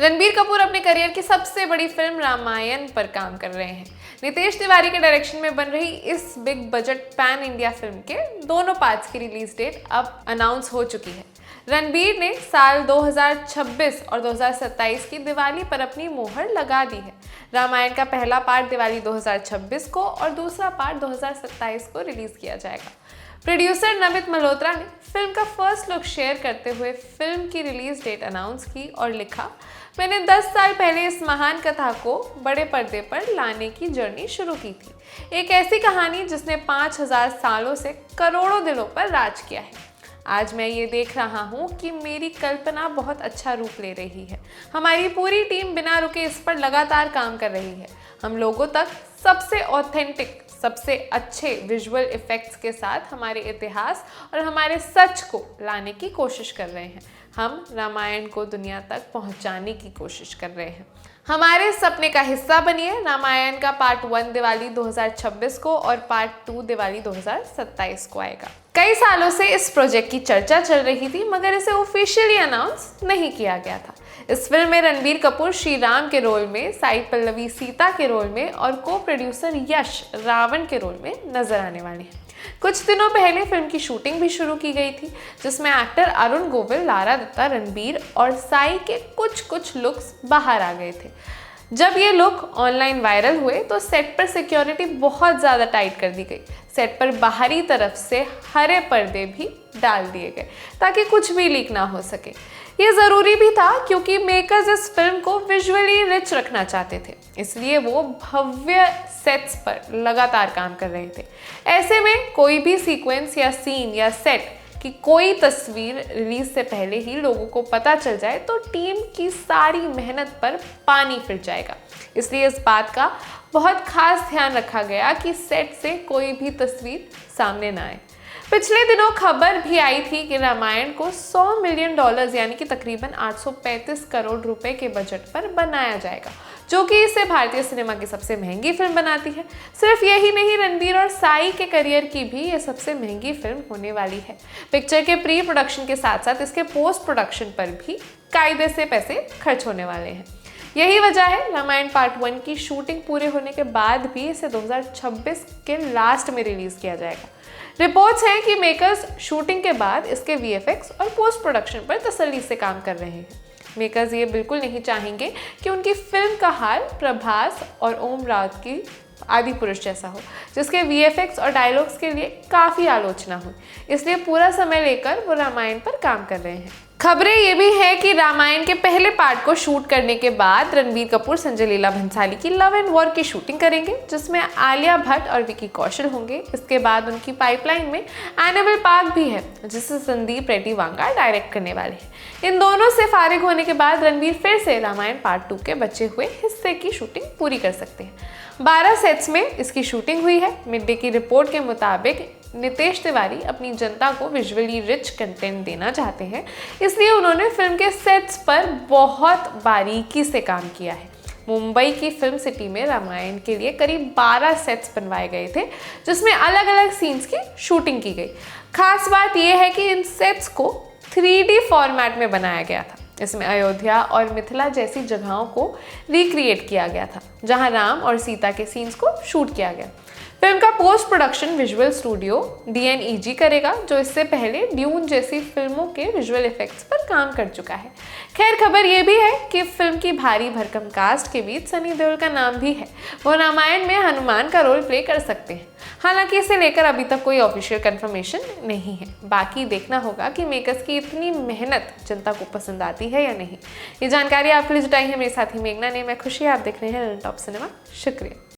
रणबीर कपूर अपने करियर की सबसे बड़ी फिल्म रामायण पर काम कर रहे हैं। नितेश तिवारी के डायरेक्शन में बन रही इस big budget pan India film के दोनों पार्ट्स की रिलीज डेट अब अनाउंस हो चुकी है। रणबीर ने साल 2026 और 2027 की दिवाली पर अपनी मोहर लगा दी है। रामायण का पहला पार्ट दिवाली 2026 को और दूसरा पार्ट 2027 को रिलीज किया जाएगा। प्रोड्यूसर नमित मल्होत्रा ने फिल्म का फर्स्ट लुक शेयर करते हुए फिल्म की रिलीज डेट अनाउंस की और लिखा, मैंने 10 साल पहले इस महान कथा को बड़े पर्दे पर लाने की जर्नी शुरू की थी। एक ऐसी कहानी जिसने 5000 सालों से करोड़ों दिलों पर राज किया है। आज मैं ये देख रहा हूँ कि मेरी कल्पना बहुत अच्छा रूप ले रही है। हमारी पूरी टीम बिना रुके इस पर लगातार काम कर रही है। हम लोगों तक सबसे ऑथेंटिक, सबसे अच्छे विजुअल इफेक्ट्स के साथ हमारे इतिहास और हमारे सच को लाने की कोशिश कर रहे हैं। हम रामायण को दुनिया तक पहुंचाने की कोशिश कर रहे हैं। हमारे सपने का हिस्सा बनिए। रामायण का पार्ट 1 दिवाली 2026 को और पार्ट 2 दिवाली 2027 को आएगा। कई सालों से इस प्रोजेक्ट की चर्चा चल रही थी, मगर इसे ऑफिशियली अनाउंस नहीं किया गया था। इस फिल्म में रणबीर कपूर श्री राम के रोल में, साई पल्लवी सीता के रोल में और को प्रोड्यूसर यश रावण के रोल में नजर आने वाले हैं। कुछ दिनों पहले फिल्म की शूटिंग भी शुरू की गई थी, जिसमें एक्टर अरुण गोविल, लारा दत्ता, रणबीर और साई के कुछ लुक्स बाहर आ गए थे। जब ये लुक ऑनलाइन वायरल हुए तो सेट पर सिक्योरिटी बहुत ज़्यादा टाइट कर दी गई। सेट पर बाहरी तरफ से हरे पर्दे भी डाल दिए गए ताकि कुछ भी लीक ना हो सके। ये ज़रूरी भी था क्योंकि मेकर्स इस फिल्म को विजुअली रिच रखना चाहते थे, इसलिए वो भव्य सेट्स पर लगातार काम कर रहे थे। ऐसे में कोई भी सीक्वेंस या सीन या सेट कि कोई तस्वीर रिलीज से पहले ही लोगों को पता चल जाए तो टीम की सारी मेहनत पर पानी फिर जाएगा। इसलिए इस बात का बहुत खास ध्यान रखा गया कि सेट से कोई भी तस्वीर सामने ना आए। पिछले दिनों खबर भी आई थी कि रामायण को $100 मिलियन यानी कि तकरीबन 835 करोड़ रुपए के बजट पर बनाया जाएगा, जो कि इसे भारतीय सिनेमा की सबसे महंगी फिल्म बनाती है। सिर्फ यही नहीं, रणबीर और साई के करियर की भी ये सबसे महंगी फिल्म होने वाली है। पिक्चर के प्री प्रोडक्शन के साथ साथ इसके पोस्ट प्रोडक्शन पर भी कायदे से पैसे खर्च होने वाले हैं। यही वजह है रामायण पार्ट 1 की शूटिंग पूरे होने के बाद भी इसे 2026 के लास्ट में रिलीज किया जाएगा। रिपोर्ट्स हैं कि मेकर्स शूटिंग के बाद इसके VFX और पोस्ट प्रोडक्शन पर तसल्ली से काम कर रहे हैं। मेकर्स ये बिल्कुल नहीं चाहेंगे कि उनकी फिल्म का हाल प्रभास और ओम राउत की आदि पुरुष जैसा हो, जिसके VFX और डायलॉग्स के लिए काफ़ी आलोचना हुई। इसलिए पूरा समय लेकर वो रामायण पर काम कर रहे हैं। खबरें ये भी है कि रामायण के पहले पार्ट को शूट करने के बाद रणबीर कपूर संजय लीला भंसाली की लव एंड वॉर की शूटिंग करेंगे, जिसमें आलिया भट्ट और विकी कौशल होंगे। इसके बाद उनकी पाइपलाइन में एनिमल पार्क भी है, जिसे संदीप रेड्डी वांगा डायरेक्ट करने वाले हैं। इन दोनों से फारिग होने के बाद रणबीर फिर से रामायण पार्ट 2 के बचे हुए हिस्से की शूटिंग पूरी कर सकते हैं। 12 सेट्स में इसकी शूटिंग हुई है। मिड डे की रिपोर्ट के मुताबिक नितेश तिवारी अपनी जनता को विजुअली रिच कंटेंट देना चाहते हैं, इसलिए उन्होंने फिल्म के सेट्स पर बहुत बारीकी से काम किया है। मुंबई की फिल्म सिटी में रामायण के लिए करीब 12 सेट्स बनवाए गए थे, जिसमें अलग अलग सीन्स की शूटिंग की गई। खास बात यह है कि इन सेट्स को 3D फॉर्मेट में बनाया गया था। इसमें अयोध्या और मिथिला जैसी जगहों को रिक्रिएट किया गया था, जहां राम और सीता के सीन्स को शूट किया गया। फिल्म का post production visual studio DNEG करेगा, जो इससे पहले ड्यून जैसी फिल्मों के विजुअल इफेक्ट्स पर काम कर चुका है। खैर, खबर ये भी है कि फिल्म की भारी भरकम कास्ट के बीच सनी देओल का नाम भी है। वो रामायण में हनुमान का रोल प्ले कर सकते हैं। हालांकि इसे लेकर अभी तक कोई ऑफिशियल कंफर्मेशन नहीं है। बाकी देखना होगा कि मेकर्स की इतनी मेहनत जनता को पसंद आती है या नहीं। ये जानकारी आपके लिए जुटाई है मेरे साथी मेघना ने। मैं खुशी, आप देख रहे हैं टॉप सिनेमा। शुक्रिया।